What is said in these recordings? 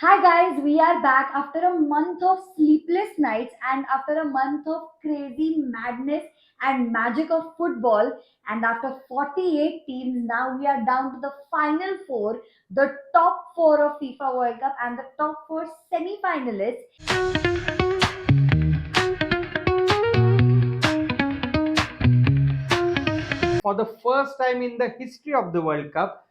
Hi guys, we are back after a month of sleepless nights and after a month of crazy madness and magic of football. And after 48 teams, now we are down to the final four, the top four of FIFA World Cup and the top four semi-finalists. For the first time in the history of the World Cup,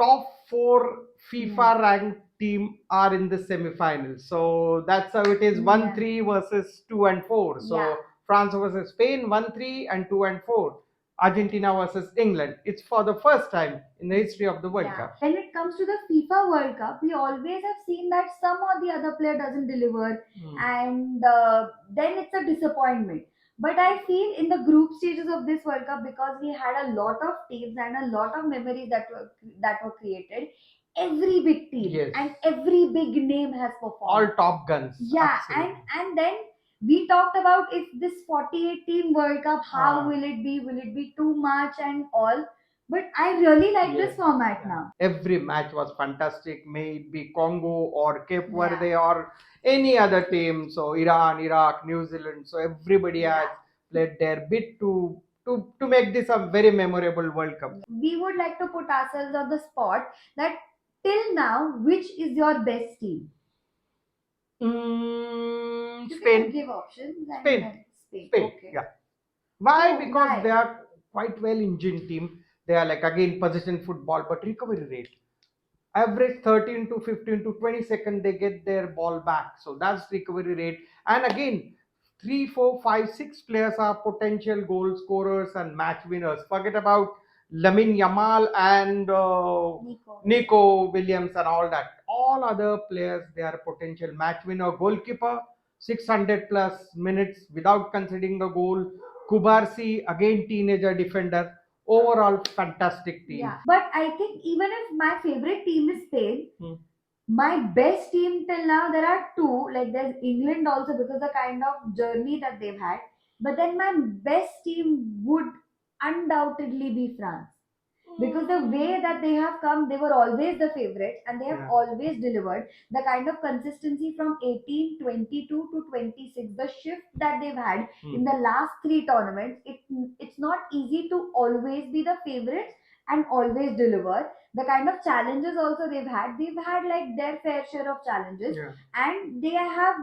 top four Yeah, FIFA ranked team are in the semi-final. So that's how it is yeah, 1-3 versus 2 and 4. yeah. So France versus Spain 1-3 and 2 and 4. Argentina versus England. It's for the first time in the history of the World Yeah, Cup. when it comes to the FIFA World Cup, we always have seen that some or the other player doesn't deliver, Hmm. and then it's a disappointment. But I feel in the group stages of this World Cup, because we had a lot of teams and a lot of memories that were created, every big team Yes. and every big name has All performed. top guns. Yeah, and Absolutely. and then we talked about if this 48 team World Cup, how Ah. will it be? Will it be too much and all? But I really like this Yes. format Yeah. now. Every match was fantastic, may it be Congo or Cape Yeah, Verde or any other team. So Iran, Iraq, New Zealand. So everybody has yeah. played their bit to make this a very memorable World Cup. We would like to put ourselves on the spot that till now, which is your best team? You can Spain, give options and Spain, then Spain. Spain. Okay. Yeah. Why? Oh, Because they why? are quite well engined team. They are like again possession football, but recovery rate average 13 to 15 to 20 seconds they get their ball back, so that's recovery rate. And again, 3 4 5 6 players are potential goal scorers and match winners. Forget about Lamin Yamal and Nico. Nico Williams and all that. All other players, they are potential match winner. Goalkeeper 600 plus minutes without conceding a goal. Kubarsi, again teenager defender. Overall fantastic team. Yeah. But I think even if my favorite team is Spain, Hmm. my best team till now, there are two. Like there's England also because the kind of journey that they've had. But then my best team would undoubtedly be France, because the way that they have come, they were always the favorites and they have Yeah. always delivered the kind of consistency from 18, 22 to 26, the shift that they've had in the last three tournaments. It's not easy to always be the favorites and always deliver. The kind of challenges also they've had like their fair share of challenges. Yeah. And they have,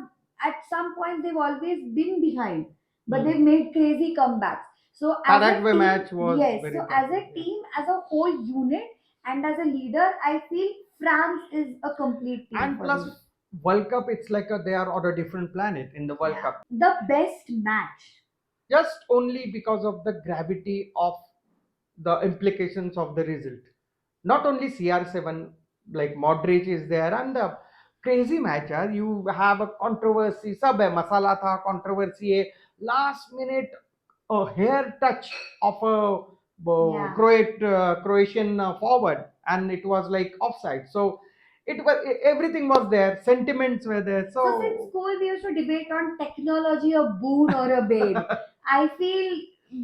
at some point, they've always been behind, but they've Hmm. made crazy comebacks. So as a Paraguay team, match was yes. very So as important. a Yeah. team, as a whole unit, and as a leader, I feel France is a complete team And for plus, me. World Cup, it's like they are on a different planet in the World Yeah. Cup. The best match. Just only because of the gravity of the implications of the result. Not only CR7, like Modric is there, and the crazy match. You have a controversy, sab hai, masala tha, controversy, last minute a hair touch of a Yeah. Croatian forward, and it was like offside. So it was everything was there, sentiments were there. So since So school we used to debate on technology, a boon or a bane. I feel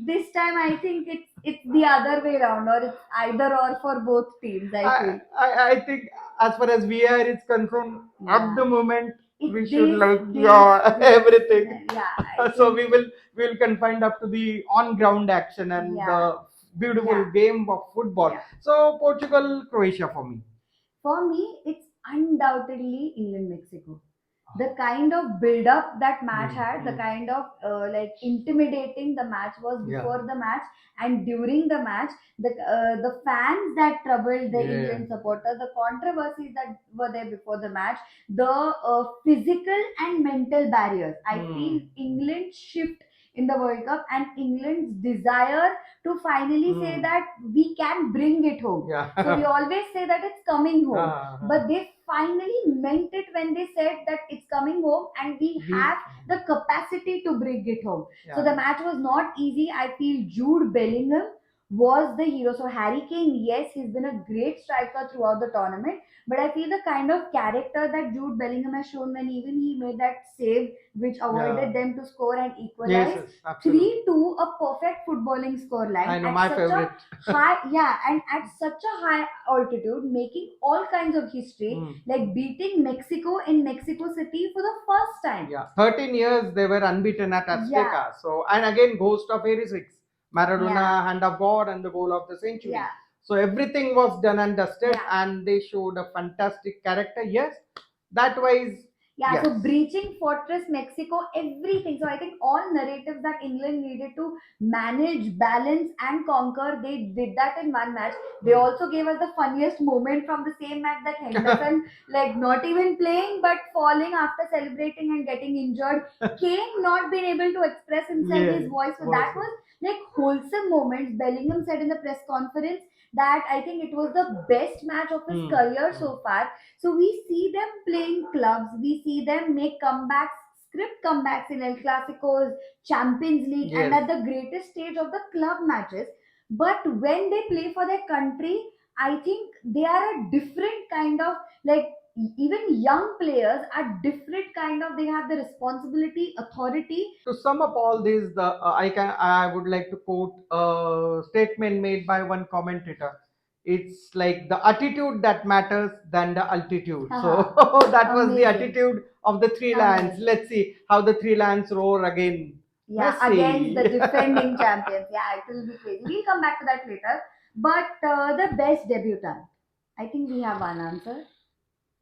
this time I think it's the other way around, or it's either or for both teams. I I, feel. I think as far as VR is concerned, at Yeah. the moment It's we should this, like this, yeah this. everything. Yeah, I So think. we will confine up to the on ground action and Yeah, the beautiful yeah, game of football. yeah. So Portugal, Croatia for me. For me, it's undoubtedly England Mexico. The kind of build up that match had, the Mm. kind of like intimidating the match was Yeah. before the match and during the match, the fans that troubled the Yeah. England supporters, the controversies that were there before the match, the physical and mental barriers. I feel Mm. England's shift in the World Cup and England's desire to finally say Mm. that we can bring it home. Yeah. So we always say that it's coming home, Ah. but they finally meant it when they said that it's coming home and we We have the capacity to bring it home. So yeah. the match was not easy. I feel Jude Bellingham was the hero. So Harry Kane, yes, he's been a great striker throughout the tournament, but I feel the kind of character that Jude Bellingham has shown when even he made that save which Yeah. avoided them to score and Yes, equalize. yes, absolutely. 3-2, a perfect footballing I scoreline know, at my such a favorite. high, yeah, and at such a high altitude, making all kinds of history, Mm. like beating Mexico in Mexico City for the first time. Yeah, 13 years they were unbeaten at Yeah, Azteca. So, and again, ghost of 86, yeah, Maradona, hand of God, and the goal of the century. yeah, So everything was done and dusted, yeah. and they showed a fantastic character. Yes, that wise, Yeah, yes. so breaching Fortress Mexico, everything. So I think all narratives that England needed to manage, balance, and conquer, they did that in one match. They Hmm. also gave us the funniest moment from the same match, that Henderson, like not even playing but falling after celebrating and getting injured. Kane not being able to express himself, Yeah, his voice. So that voices. was like wholesome moments. Bellingham said in the press conference that I think it was the best match of his Hmm. career Hmm. so far. So we see them playing clubs, we see them make comebacks, script comebacks in El Clasicos, Champions League, and Yes. at the greatest stage of the club matches. But when they play for their country, I think they are a different kind of, like, even young players are different kind of, they have the responsibility, authority. To sum up all this, I would like to quote a statement made by one commentator. It's like the attitude that matters than the altitude. So Haha, that was the amazing, attitude of the three lions. amazing. Let's see how the three lions roar again. Yeah, against the Messi. defending champions. Yeah, it will be crazy. We'll come back to that later. But the best debutant. I think we have one answer.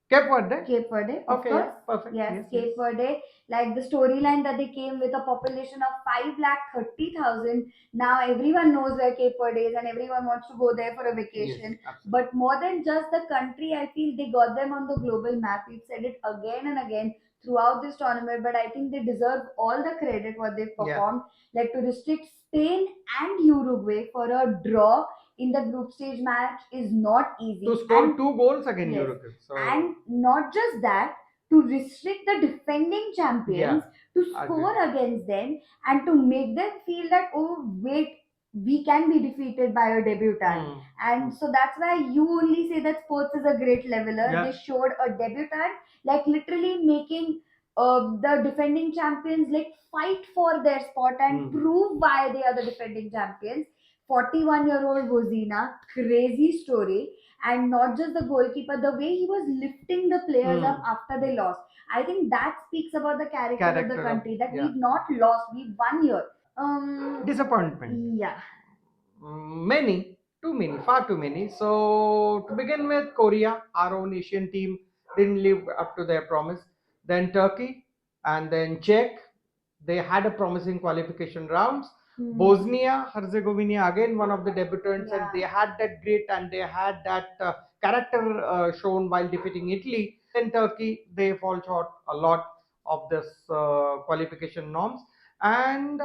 Cape Verde. Cape Verde, of Okay, yeah, course. perfect. Yes, Yes, yes. Cape Verde. Like the storyline that they came with a population of 5,30,000. Now everyone knows where Cape Verde is and everyone wants to go there for a Yes, vacation. absolutely. But more than just the country, I feel they got them on the global map. We've said it again and again throughout this tournament, but I think they deserve all the credit what they've Yeah. performed. Like to restrict Spain and Uruguay for a draw in the group stage match is not To easy. score And two goals against yes, Uruguay. So and not just that, to restrict the defending yeah, champions, to agreed. score against them, and to make them feel that, oh, wait, we can be defeated by a debutant. Hmm. And so that's why you only say that sports is a great leveler. They Yeah. showed a debutant, like literally making the defending champions like fight for their spot and Hmm. prove why they are the defending champions. 41-year-old Wozina, crazy story. And not just the goalkeeper, the way he was lifting the players Hmm. up after they lost. I think that speaks about the character of the Character of, country, that yeah. we've not lost, we won here. Disappointment. Yeah. Many, too many, far too many. So to begin with, Korea, our own Asian team, didn't live up to their promise. Then Turkey, and then Czech. They had a promising qualification rounds. Bosnia Herzegovina, again one of the debutants, and they Yeah. had that grit and they had that character shown while defeating Italy. Then Turkey, they fall short a lot of this qualification norms. And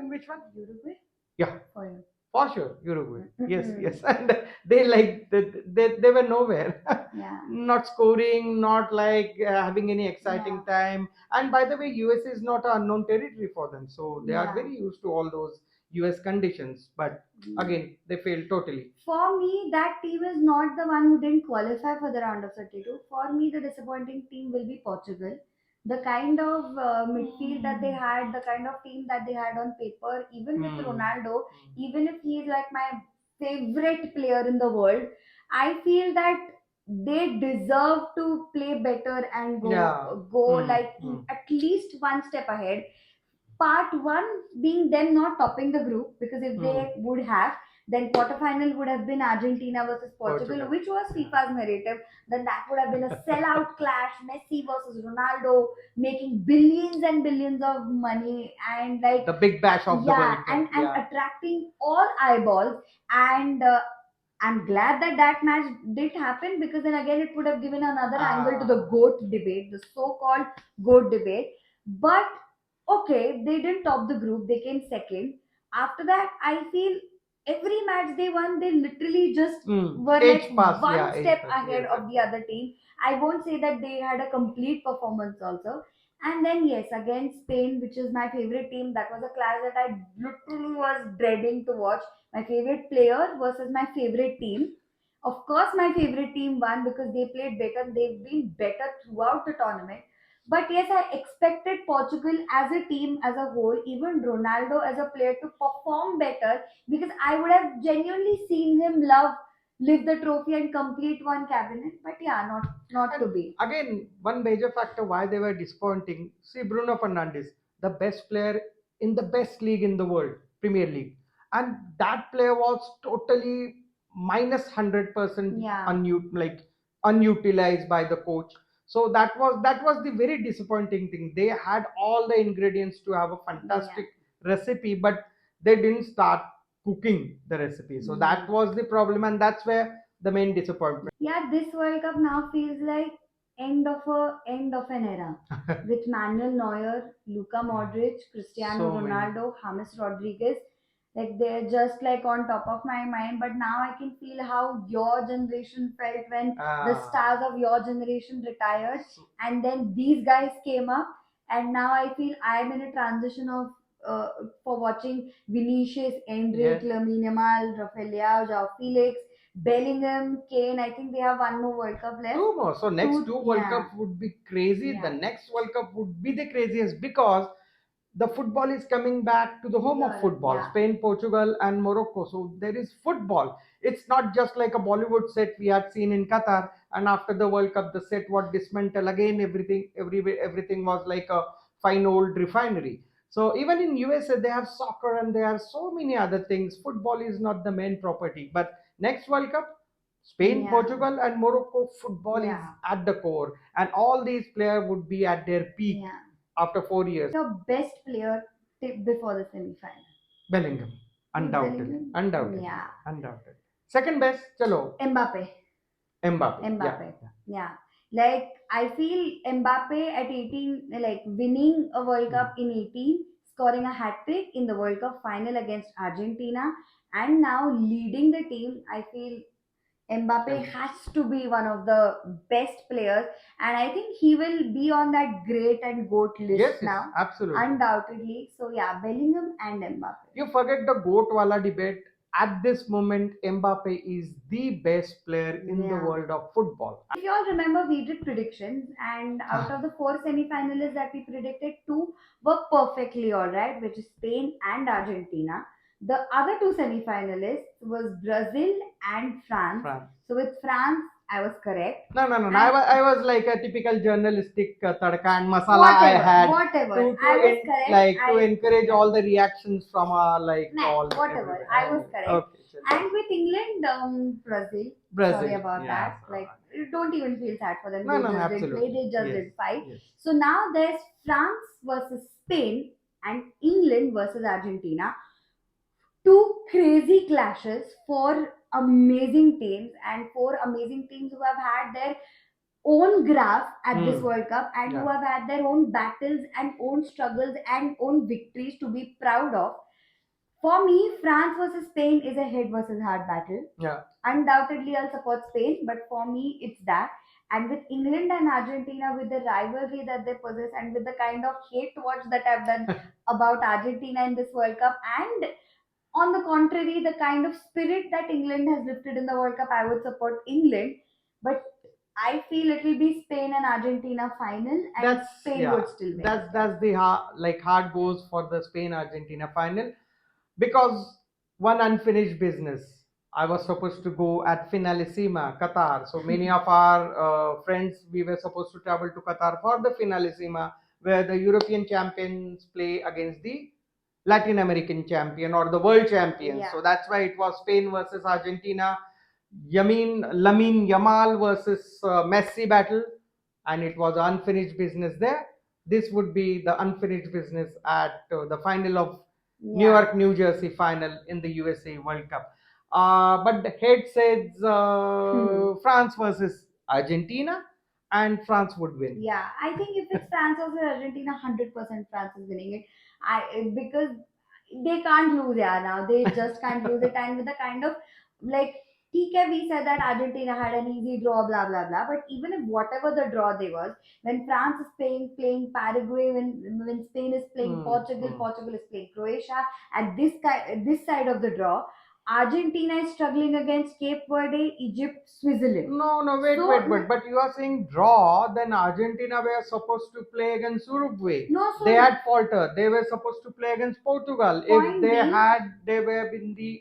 which one? Uruguay? Yeah, For you. for sure, Uruguay. Yes, Mm-mm. yes, and they were nowhere, Yeah. not scoring, not like having any Yeah. exciting time. And by the way, US is not an unknown territory for them, so they are Yeah. very used to all those US conditions. But again, they failed totally. For me, that team is not the one who didn't qualify for the round of 32. For me, the disappointing team will be Portugal. The kind of midfield that they had, the kind of team that they had on paper, even with Hmm. Ronaldo, even if he is like my favorite player in the world, I feel that they deserve to play better and Yeah. go like at least one step ahead. Part one being them not topping the group, because if they would have, then quarterfinal would have been Argentina versus Portugal, Portugal. which was Yeah. FIFA's narrative. Then that would have been a sellout clash, Messi versus Ronaldo, making billions and billions of money, and like The big bash of the yeah, World Cup. and Yeah. attracting all eyeballs. And I'm glad that that match did happen, because then again it would have given another angle to the Ah. GOAT debate, the so-called GOAT debate. But okay, they didn't top the group, they came second. After that, I feel every match they won, they literally just were like Age pass. Yeah, one age step pass. ahead Yes, of the other team. I won't say that they had a complete performance also. And then yes, again Spain, which is my favorite team. That was a clash that I literally was dreading to watch. My favorite player versus my favorite team. Of course, my favorite team won because they played better. They've been better throughout the tournament. But yes, I expected Portugal as a team, as a whole, even Ronaldo as a player to perform better because I would have genuinely seen him lift the trophy and complete one cabinet. But yeah, not to And be. again, one major factor why they were disappointing. See, Bruno Fernandes, the best player in the best league in the world, Premier League, and that player was totally minus 100% Yeah. unutilized by the coach. So that was the very disappointing thing. They had all the ingredients to have a Yeah. fantastic recipe, but they didn't start cooking the recipe. So that Mm. was the problem, and that's where the main disappointment. Yeah, this World Cup now feels like end of an era with Manuel Neuer, Luka Modric, Cristiano So many. Ronaldo, James Rodriguez. Like they're just like on top of my mind. But now I can feel how your generation felt when the stars of your generation retired, So- and then these guys came up, and now I feel I'm in a transition of uh, for watching Vinicius, Endrick, yes. Lamine Yamal, Rafael, Joao Felix, Bellingham, Kane. I think they have one more World Cup left. Two more. So next two World Yeah, Cup would be crazy. The yeah. next World Cup would be the craziest because the football is coming back to the home of Europe, football, yeah. Spain, Portugal, and Morocco. So there is football. It's not just like a Bollywood set we had seen in Qatar. And after the World Cup, the set was dismantled again. Everything was like a fine old refinery. So even in USA, they have soccer and there are so many other things. Football is not the main property. But next World Cup, Spain, Yeah, Portugal, and Morocco, football is yeah, at the core, and all these players would be at their peak yeah. after 4 years. Your best player before the semi-final. Bellingham, Jude undoubtedly, Bellingham? undoubtedly, Yeah. undoubtedly. Second best, chalo, Mbappe. Mbappe. Yeah, Mbappe. yeah. Yeah. Like I feel Mbappe at 18, like winning a World Mm. Cup in 18, scoring a hat trick in the World Cup final against Argentina, and now leading the team. I feel Mbappe And has to be one of the best players, and I think he will be on that great and goat yes, list yes, now, absolutely. undoubtedly. So yeah, Bellingham and Mbappe. You forget the GOAT wala debate. At this moment, Mbappe is the best player in the Yeah. world of football. If you all remember, we did predictions, and out Ah, of the four semi-finalists that we predicted, two were perfectly all right, which is Spain and Argentina. The other two semi-finalists was Brazil and France. France. So with France, I was correct, No, no, no, no. and I was like a typical journalistic tadka and masala I whatever, had whatever, to I was correct. like to encourage Yeah. all the reactions from like Nah, all whatever. everywhere. I was Anyway, correct. okay, so And with England, Brazil. Sorry Brazil. about Yeah. that. So, Like, you don't even feel sad for them. no, They no, no, just didn't play. absolutely. They just Yes, did fight. yes. So now there's France versus Spain and England versus Argentina. Two crazy clashes. Four amazing teams and four amazing teams who have had their own graph at this Hmm. World Cup and who Yeah. have had their own battles and own struggles and own victories to be proud of. For me, France versus Spain is a head versus heart battle. Yeah. Undoubtedly, I'll support Spain, but for me, it's that. And with England and Argentina, with the rivalry that they possess, and with the kind of hate watch that I've done about Argentina in this World Cup, and on the contrary, the kind of spirit that England has lifted in the World Cup, I would support England. But I feel it will be Spain and Argentina final, and That's Spain yeah. would still win That's it. that's the hard goes for the Spain Argentina final because one unfinished business. I was supposed to go at Finalissima, Qatar. So many of our friends, we were supposed to travel to Qatar for the Finalissima, where the European champions play against the Latin American champion or the world champions. Yeah. So that's why it was Spain versus Argentina, Lamine Yamal versus Messi battle, and it was unfinished business there. This would be the unfinished business at the final of New Yeah. York, New Jersey final in the USA World Cup. But the head says France versus Argentina, and France would win. Yeah, I think if it's France versus Argentina, 100% France is winning it. Because they can't lose, yeah. Now they just can't lose it, and with the kind of like ठीक है, we said that Argentina had an easy draw, blah blah blah. But even if whatever the draw they was, when France is playing Paraguay, when Spain is playing Hmm, Portugal, hmm. Portugal is playing Croatia, at this side of the draw, Argentina is struggling against Cape Verde, Egypt, Switzerland. No, no, wait, So wait, wait. But you are saying draw, then Argentina were supposed to play against Uruguay. no, They so had faltered. They were supposed to play against Portugal. If point they being, had, they were in the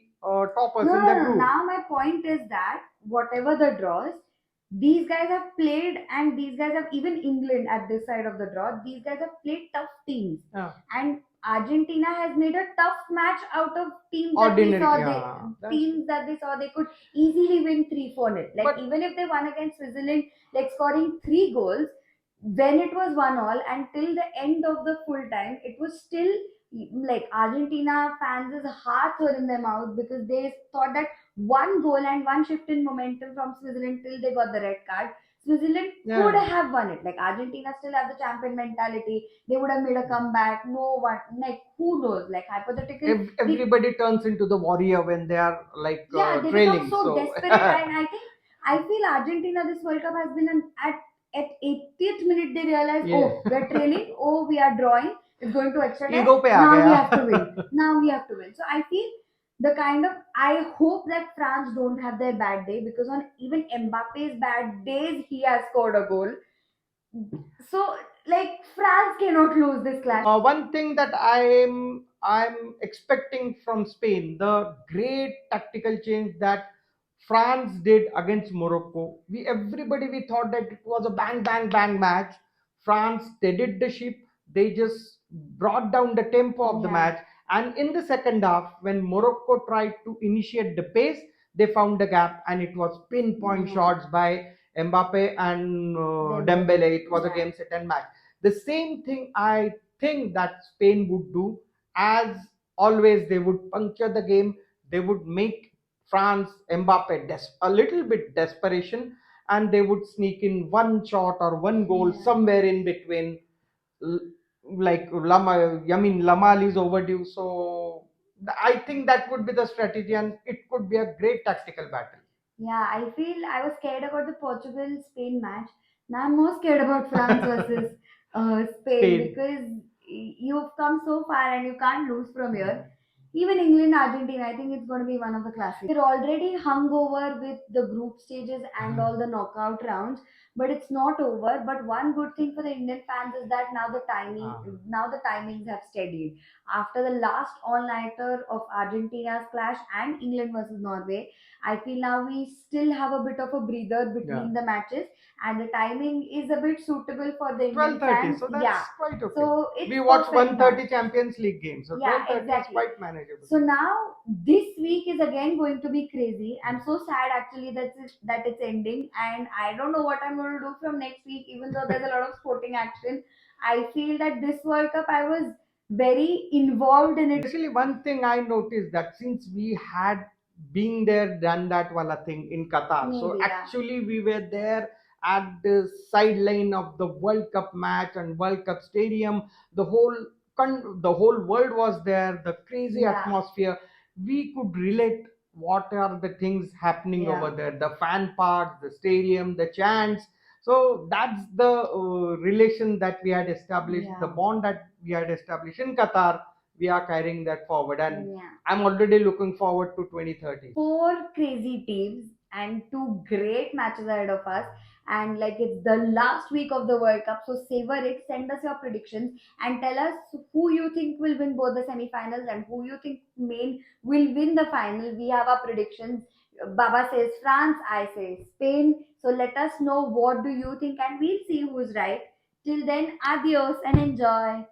toppers no, in no, the no. group. Now my point is that whatever the draws, these guys have played, and these guys have even England at this side of the draw. These guys have played tough teams, Yeah. and Argentina has made a tough match out of teams that we Ordinary, saw. They yeah. That's teams that they saw they could easily win 3-4 nil. Like but even if they won against Switzerland, like scoring 3 goals, when it was 1-1 until the end of the full time, it was still like Argentina fans' hearts were in their mouth because they thought that one goal and one shift in momentum from Switzerland till they got the red card. Switzerland could yeah. have won it. Like Argentina still have the champion mentality. They would have made a comeback. No one, like who knows? Like hypothetical, If they everybody turns into the warrior when they are like yeah, they become trailing. so So desperate, and I feel Argentina this World Cup has been at 80th minute they realize, yeah. oh, we're trailing, oh, we are drawing, it's going to extra time, ego पे आ now we गया. have to win, now we have to win. So I feel the kind of, I hope that France don't have their bad day, because on even Mbappe's bad days he has scored a goal. So like France cannot lose this clash. One thing that I'm expecting from Spain, the great tactical change that France did against Morocco. We thought that it was a bang bang bang match. France steadied the ship. They just brought down the tempo of the Yeah, match. And in the second half, when Morocco tried to initiate the pace, they found the gap, and it was pinpoint yeah, shots by Mbappe and Dembele, Dembele. It was a yeah. game set and match. The same thing I think that Spain would do. As always, they would puncture the game. They would make France, Mbappe, a little bit desperation, and they would sneak in one shot or one goal Yeah. somewhere in between. L- Like Lamal is overdue. So I think that would be the strategy, and it could be a great tactical battle. Yeah, I feel I was scared about the Portugal Spain match. Now I'm more scared about France versus Spain, Spain. because you've come so far and you can't lose from Hmm. here. Even England, Argentina, I think it's going to be one of the classics. We're already hungover with the group stages and all the knockout rounds, but it's not over. But one good thing for the Indian fans is that Ah. now the timings have steadied. After the last all-nighter of Argentina's clash and England versus Norway, I feel now we still have a bit of a breather Yeah. between the matches, and the timing is a bit suitable for the Indian 12:30, fans. so Yeah, that's quite okay. so We it's watched perfect now. 1:30 Champions League games, so Yeah, 12:30 is exactly. quite manageable. So now this week is again going to be crazy. I'm so sad actually that it's ending, and I don't know what I'm going to do from next week. Even though there's a lot of sporting action, I feel that this World Cup I was very involved in it. Especially one thing I noticed, that since we had been there, done that wala thing in Qatar, so Maybe, yeah, actually we were there at the sideline of the World Cup match and World Cup stadium. The whole world was there. The crazy yeah, atmosphere. We could relate what are the things happening over yeah, there. The fan parks, the stadium, the chants. So that's the relation that we had established, the yeah, bond that we had established in Qatar. We are carrying that forward, and yeah. I'm already looking forward to 2030. Four crazy teams and two great matches ahead of us. And like it's the last week of the World Cup, so savor it. Send us your predictions and tell us who you think will win both the semifinals and who you think main will win the final. We have our predictions. Baba says France, I say Spain. So let us know what do you think, and we'll see who's right. Till then, adios and enjoy.